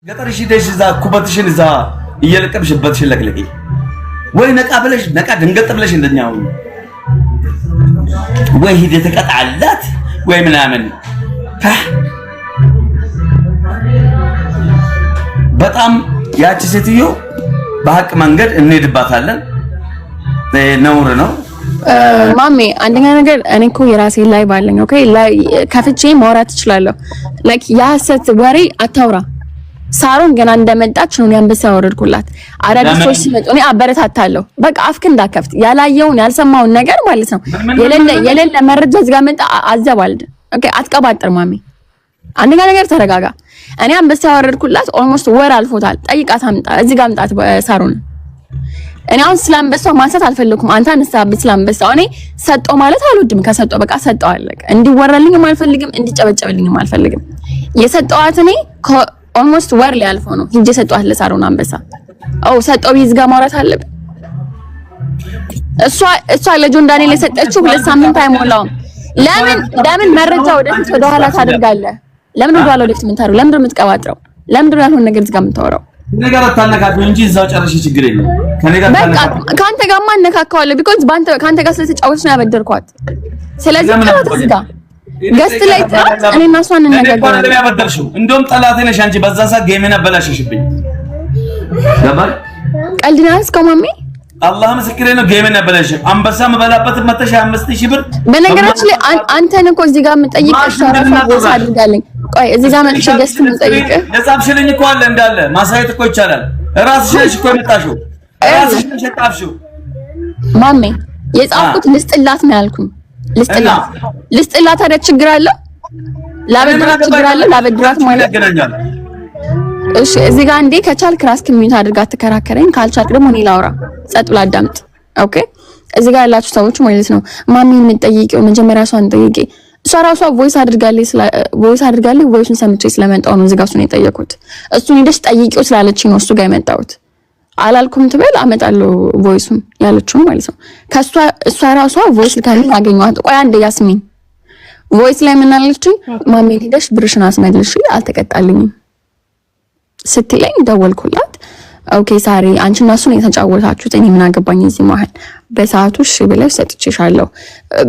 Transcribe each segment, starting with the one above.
ገጠርሽ ሄደሽ እዛ ኩበትሽን እዛ እየለቀምሽበትሽን ለቅለቂ ወይ ነቃ ብለሽ ነቃ ድንገት ብለሽ እንደኛው ወይ ሂደ ተቀጣላት ወይ ምናምን በጣም ያቺ ሴትዮ በሐቅ መንገድ እንሄድባታለን። ነውር ነው ማሜ። አንደኛ ነገር እኔ እኮ የራሴ ላይ ባለኝ ኦኬ ላይ ከፍቼ ማውራት እችላለሁ። ላይክ ያሰት ወሬ አታውራ። ሳሮን ገና እንደመጣች ነው ያንበሳ ያወረድኩላት። አዳዲሶች ሲመጡ እኔ አበረታታለሁ። በቃ አፍክን እንዳከፍት ያላየውን ያልሰማውን ነገር ማለት ነው የሌለ መረጃ እዚህ ጋር መጣ አዘባልድ። ኦኬ አትቀባጥር ማሜ። አንደኛ ነገር ተረጋጋ። እኔ አንበሳ ያወረድኩላት ኦልሞስት ወር አልፎታል። ጠይቃት አምጣ እዚህ ጋር አምጣት ሳሮን። እኔ አሁን ስላንበሳው ማንሳት አልፈልኩም። አንተ አንሳብት ስላንበሳው እኔ ሰጠው ማለት አልወድም። ከሰጠው በቃ ሰጠው አለቀ። እንዲወራልኝም አልፈልግም፣ እንዲጨበጨብልኝም አልፈልግም። የሰጠዋት እኔ ኦልሞስት ወር ሊያልፈው ነው ሂጄ ሰጠዋት ለሳሮን አንበሳ። ሰጠው ይዝ ጋር ማውራት አለብን። እሷ ለጆን ዳንኤል የሰጠችው 2 ሳምንት አይሞላውም። ለምን መረጃ ወደፊት ወደ ኋላ ታደርጋለህ? ለምን ወደ ኋላ ወደፊት ምን ታደርጋለህ? ለምን የምትቀባጥረው? ለምን ያልሆነ ነገር እዚህ ጋር የምታወራው? ነገር አታነካከው እንጂ እዛው ጨርሽ ችግር የለም። ከኔ ጋር ካንተ ጋር ማን ነካካዋለሁ? ቢኮዝ ካንተ ጋር ስለተጫወተች ነው ያበደርኳት። ስለዚህ ቀባት እዚህ ጋር ገስት ላይ ጥራት እኔና እሷ እንነጋገራለን። ለምን ያበደርሽው? እንደውም ጠላቴ ነሽ አንቺ። በዛ ሰዓት ጌሜን አበላሽሽብኝ። ገባል ቀልድ ነው እስከማሜ አላህ ምስክሬ ነው። ጌሜን አበላሽሽ። አንበሳ መበላበት መተሽ 5000 ብር። በነገራችን ላይ አንተን እኮ እዚህ ጋር የምጠይቅሽ ራሱ አድርጋለኝ። ቆይ እዚህ ጋር መጥቼ ገስት የምጠይቅ ለጻፍሽልኝ እኮ አለ እንዳለ ማሳየት እኮ ይቻላል። ራስሽ ነሽ እኮ የመጣሽው፣ ራስሽ ነሽ የጻፍሽው። ማሜ የጻፍኩት ልስጥላት ነው ያልኩኝ። ልስጥላት ታዲያ ችግር አለ? ላበድራት ችግር አለ? ላበድራት ማለት ያገናኛል። እሺ እዚህ ጋር እንዴ ከቻልክ ራስክ ሚዩት አድርጋ ተከራከረኝ፣ ካልቻልክ ደግሞ እኔ ላውራ። ጸጥ ብላ አዳምጥ። ኦኬ እዚህ ጋር ያላችሁ ሰዎች ማለት ነው ማሚን የምትጠይቂው መጀመሪያ እሷን ጠይቂ። እሷ ራሷ ቮይስ አድርጋለች ቮይሱን ሰምቼ ስለመጣው ነው እዚህ ጋር እሱን የጠየኩት። እሱን ሄደሽ ጠይቂው ስላለችኝ ነው እሱ ጋር የመጣሁት። አላልኩም ትበል አመጣለሁ ቮይሱን ያለችው ማለት ነው። እሷ ራሷ ቮይስ ልካልኝ አገኘኋት። ቆይ አንዴ ያስሚን ቮይስ ላይ ምን አለችኝ? ማሚን ሄደሽ ብርሽን አስመልሽ አልተቀጣልኝም ስትለኝ ደወልኩላት። ኦኬ ሳሪ አንቺና እሱ ነው የተጫወታችሁት፣ እኔ ምን አገባኝ እዚህ መሀል። በሰዓቱ እሺ ብለሽ ሰጥቼሻለሁ።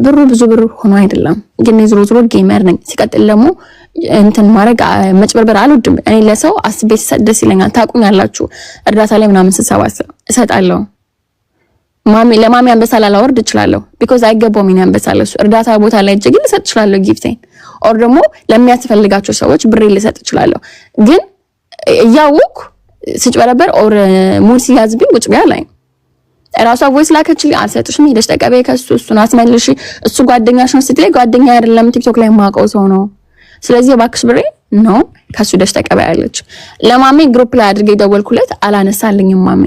ብሩ ብዙ ብር ሆኖ አይደለም ግን ዝሮ ጌመር ነኝ። ሲቀጥል ደግሞ እንትን ማድረግ መጭበርበር አልወድም። እኔ ለሰው አስቤ ስሰጥ ደስ ይለኛል። ታውቁኛላችሁ። እርዳታ ላይ ምናምን ስሰባስብ እሰጣለሁ። ለማሚ አንበሳ ላወርድ እችላለሁ ቢኮዝ አይገባውም። እኔ አንበሳ ለሱ እርዳታ ቦታ ላይ እጅ ግን ልሰጥ እችላለሁ ጊፍቴን ኦር ደግሞ ለሚያስፈልጋቸው ሰዎች ብሬ ልሰጥ እችላለሁ። ግን እያወኩ ስጭበረበር ኦር ሙድ ሲያዝብኝ ቁጭ ብያ ላይ ራሷ ቮይስ ላከችልኝ። አልሰጥሽም ሄደሽ ተቀበይ ከሱ እሱን አስመልሽ። እሱ ጓደኛሽ ነው ስትለኝ ጓደኛ አይደለም ቲክቶክ ላይ የማውቀው ሰው ነው። ስለዚህ እባክሽ ብሬ ነው ከሱ ደሽ ተቀበይ አለች። ለማሜ ግሩፕ ላይ አድርጌ ደወልኩለት አላነሳልኝም ማሜ።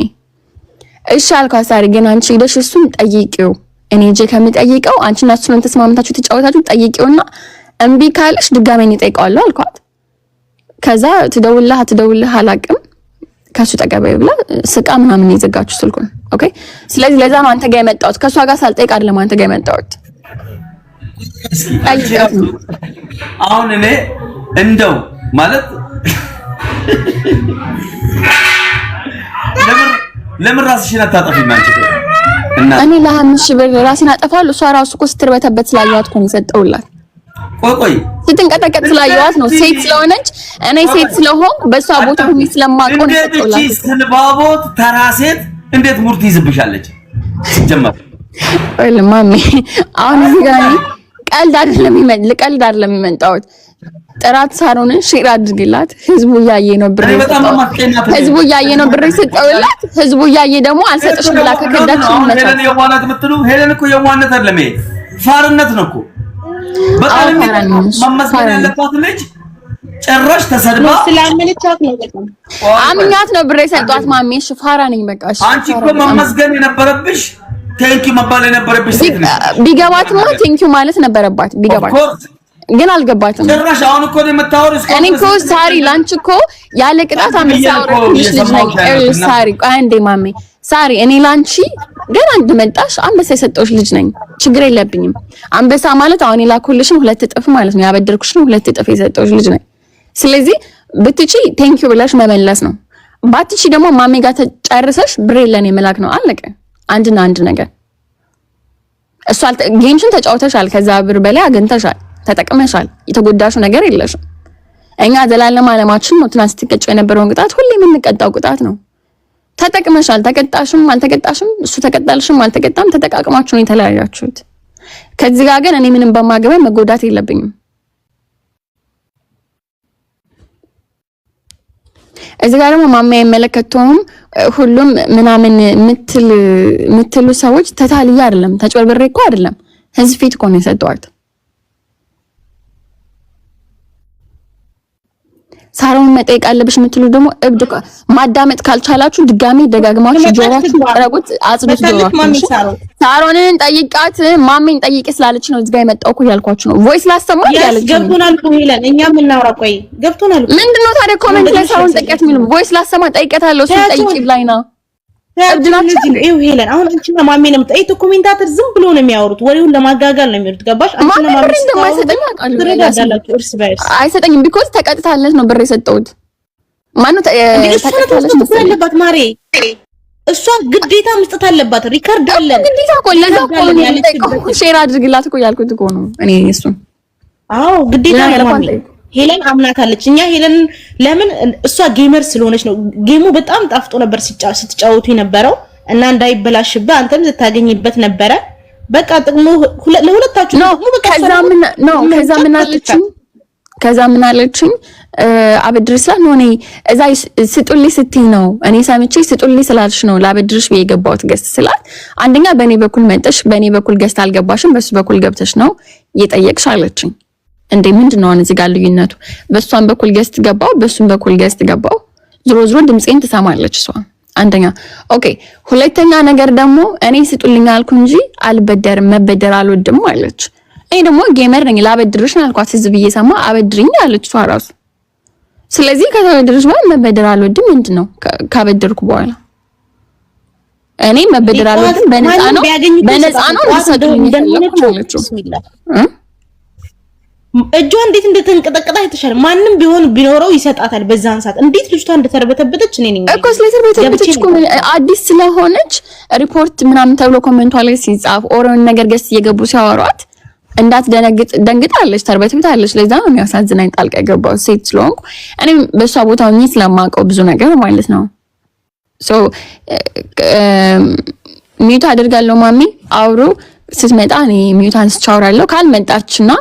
እሺ አልኳት። ሳሪ ግን አንቺ ሄደሽ እሱን ጠይቂው፣ እኔ እጄ ከምጠይቀው አንቺና እሱን ተስማምታችሁ ተጫወታችሁ ጠይቂውና እምቢ ካለሽ ድጋሜ እኔ እጠይቀዋለሁ አልኳት። ከዛ ትደውልልህ አላቅም ከሱ ተቀበይ ብላ ስቃ ምናምን ይዘጋችሁ ስልኩን። ኦኬ ስለዚህ ለዛ ነው አንተ ጋር የመጣሁት። ከሷ ጋር ሳልጠይቅ አይደለም አንተ ጋር የመጣሁት። አሁን እኔ እንደው ማለት ለምን ራስሽን አታጠፊም አንቺ? እኔ ለ5 ብር ራሴን አጠፋለሁ። እሷ ራሱ እኮ ስትርበተበት ስላየኋት እኮ ነው የሰጠሁላት። ቆይ ስትንቀጠቀጥ ስላየኋት ነው። ሴት ስለሆነች እኔ ሴት ስለሆንኩ በሷ ቦታ ሆኜ ስለማውቀው ነው የሰጠሁላት። እቺ ስንባቦት ተራ ሴት እንዴት ሙርት ይዝብሻለች? ሲጀመር ወይ ማሜ አሁን እዚህ ጋር ቀልድ አይደለም የሚመጣው። ጥራት ሳሮንን ሼር አድርግላት። ህዝቡ እያየ ነው ብር ይሰጣው። ህዝቡ እያየ ነው ብር ይሰጣውላት። ህዝቡ እያየ ደግሞ አልሰጥሽም ብላ ከከዳች ነው። ሄለን የዋናት የምትሉ ሄለን እኮ የዋናት አይደለም ይሄ ፋርነት ነው እኮ። በጣም መመስገን ያለባት ልጅ ጭራሽ ተሰድባ ስላመነቻት ነው። በጣም አምኛት ነው ብር ይሰጣት ማሜ። እሺ ፋራ ነኝ በቃ። እሺ አንቺ እኮ መመስገን የነበረብሽ ቴንኪው መባል የነበረብሽ ሴት ነሽ። ቢገባትማ ቴንኪው ማለት ነበረባት ቢገባት ግን አልገባትም። ጭራሽ አሁን እኮ ነው የምታወሪው። እኔ እኮ ሳሪ ላንቺ እኮ ያለ ቅጣት አምሳውራትሽ ልጅ ነኝ። ሳሪ አንዴ ማሜ ሳሪ እኔ ላንቺ ገና እንደመጣሽ አንበሳ የሰጠውሽ ልጅ ነኝ። ችግር የለብኝም። አንበሳ ማለት አሁን የላኩልሽን 2 እጥፍ ማለት ነው። ያበደርኩሽን 2 እጥፍ የሰጠውሽ ልጅ ነኝ። ስለዚህ ብትቺ ቴንክ ዩ ብለሽ መመለስ ነው። ባትቺ ደግሞ ማሜ ጋር ተጨርሰሽ ብር ለኔ መላክ ነው። አለቀ። አንድና አንድ ነገር እሷ ጌምሽን ተጫውተሻል። ከዛ ብር በላይ አግኝተሻል፣ ተጠቅመሻል። የተጎዳሹ ነገር የለሽም። እኛ ዘላለም ዓለማችን ነው። ትናንት ስትቀጭ የነበረውን ቅጣት ሁሌ የምንቀጣው ቅጣት ነው። ተጠቅመሻል። ተቀጣሽም አልተቀጣሽም እሱ ተቀጣልሽም አልተቀጣም ተጠቃቅማችሁ ነው የተለያያችሁት። ከዚህ ጋር ግን እኔ ምንም በማገበ መጎዳት የለብኝም። እዚህ ጋር ደግሞ ማማ የመለከተውም ሁሉም ምናምን ምትሉ ሰዎች ተታልያ አይደለም ተጭበርብሬ እኮ አይደለም ህዝብ ፊት እኮ ነው የሰጠዋት። ሳሮን መጠየቅ አለብሽ የምትሉ ደግሞ እብድ ማዳመጥ ካልቻላችሁ ድጋሚ ደጋግማችሁ ጆሮአችሁ ጠረቁት አጽዱት። ጆሮአችሁ ሳሮንን ጠይቃት ማሜን ጠይቂ ስላለች ነው እዚህ ጋር የመጣው እኮ ያልኳችሁ ነው። ቮይስ ላሰማኝ ያለች ገብቶናል እኮ ይላል። እኛም እናውራ። ቆይ ገብቶናል። ምንድነው ታዲያ ኮሜንት ላይ ሳሮን ጠይቀት የሚሉ ቮይስ ላሰማ ጠይቀታለሁ እሱ ጠይቂ ብላኝ ነው። ይኸው ሄለን አሁን አንቺና ማሜ ነው የምትጠይቁት። ኮሜንታተር ዝም ብሎ ነው የሚያወሩት፣ ወሬውን ለማጋጋል ነው የሚወሩት። ገባሽ? አንቺና ማሜ ትረዳዳላችሁ እርስ በርስ። አይሰጠኝም ቢኮዝ ተቀጥታለት ነው ብር የሰጠሁት። ማነው ተቀጥታለች መስለባት ማሬ እሷ ግዴታ መስጠት አለባት። ሪካርድ አለ ግዴታ እኮ ለዛ እኮ ሼር አድርግላት እኮ ያልኩት እኮ ነው እኔ እሱ። አዎ ግዴታ ነው። ሄለን አምናታለች። እኛ ሄለን ለምን እሷ ጌመር ስለሆነች ነው። ጌሙ በጣም ጣፍጦ ነበር ስትጫወቱ የነበረው እና እንዳይበላሽብህ አንተም ስታገኝበት ነበረ። በቃ ጥቅሙ ለሁለታችሁ ነው። በቃ ከዛ ምን አለችኝ አበድርሽ ስላት ነው እኔ እዛ ስጡልኝ ስትይ ነው እኔ ሰምቼ ስጡልኝ ስላልሽ ነው ላበድርሽ ብዬ የገባሁት ገስት ስላት፣ አንደኛ በእኔ በኩል መጥተሽ በእኔ በኩል ገስት አልገባሽም በሱ በኩል ገብተሽ ነው እየጠየቅሽ አለችኝ። እንዴ ምንድነው እዚህ ጋር ልዩነቱ? በሷን በኩል ገስት ገባው በሱም በኩል ገስት ገባው። ዝሮ ድምጼን ትሰማለች እሷ። አንደኛ ኦኬ። ሁለተኛ ነገር ደግሞ እኔ ስጡልኝ አልኩ እንጂ አልበደርም መበደር አልወድም አለች። እኔ ደግሞ ጌመር ነኝ ላበድርሽ ነው አልኳት። ህዝብ እየሰማ አበድርኝ አለች እሷ ራሱ። ስለዚህ ከተበደርሽ በኋላ መበደር አልወድም ምንድነው? ካበደርኩ በኋላ እኔ መበደር አልወድም በነፃ ነው ልትሰጡልኝ አለች። እጇ እንዴት እንደተንቀጠቀጠ አይተሻል። ማንም ቢሆን ቢኖረው ይሰጣታል። በዛን ሰዓት እንዴት ልጅቷ እንደተርበተበተች እኔ ነኝ እኮ ስለተርበተበተች እኮ አዲስ ስለሆነች ሪፖርት ምናምን ተብሎ ኮሜንቷ ላይ ሲጻፍ ኦሮን ነገር ገስ እየገቡ ሲያወሯት ደንግጣለች፣ ተርበትብታለች። ለዛ ነው የሚያሳዝናኝ ጣልቃ የገባው ሴት ስለሆንኩ እኔም በሷ ቦታ ሆኜ ስለማውቀው ብዙ ነገር ማለት ነው። ሶ ሚዩት አደርጋለሁ ማሚ አውሩ ስትመጣ እኔ ሚዩት አንስቻውራለሁ። ካልመጣችና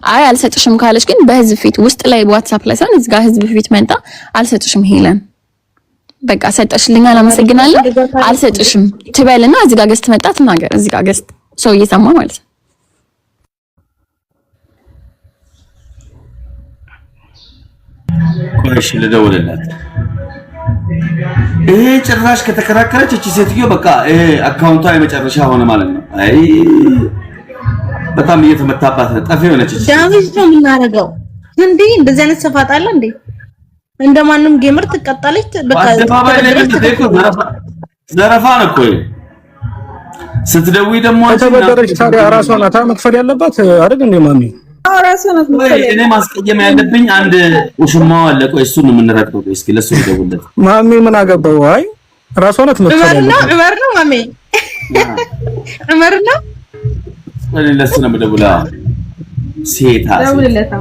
አይ አልሰጥሽም ካለች ግን በህዝብ ፊት ውስጥ ላይ ዋትስአፕ ላይ ሳይሆን እዚህ ጋር ህዝብ ፊት መጣ አልሰጥሽም ሄለን በቃ ሰጠሽልኝ አመሰግናለሁ አልሰጥሽም ትበልና እዚህ ጋር ገስት መጣ ትናገር። እዚህ ጋር ገስት ሰው እየሰማ ማለት ነው። ቆይሽ ልደውልላት። ይሄ ጭራሽ ከተከራከረች እቺ ሴትዮ በቃ ይሄ አካውንቷ የመጨረሻ ሆነ ማለት ነው። አይ በጣም እየተመታባት ነው። ጠፊ ሆነች እቺ ዳዊት ነው የምናደርገው እንዴ? እንደዚህ አይነት ሰፋት አለ እንዴ? እንደማንም ጌመር ትቀጣለች። በቃ ዘረፋ ነው እኮ ስትደውይ ደግሞ ተበደረች። ታዲያ ራሷ ናታ መክፈል ያለባት አይደል እንዴ ማሚ? እኔ ማስቀየም ያለብኝ አንድ ውሽማው አለ። ቆይ እሱን ነው የምንረግጠው። እስኪ ለሱ ይደውልለት። ማሚ ምን አገባው? አይ ራሷ ናት መክፈል ያለባት። ዑመር ነው ማሚ ዑመር ነው። ለሱ ነው የምደውለው። ሴታ ደውልለታ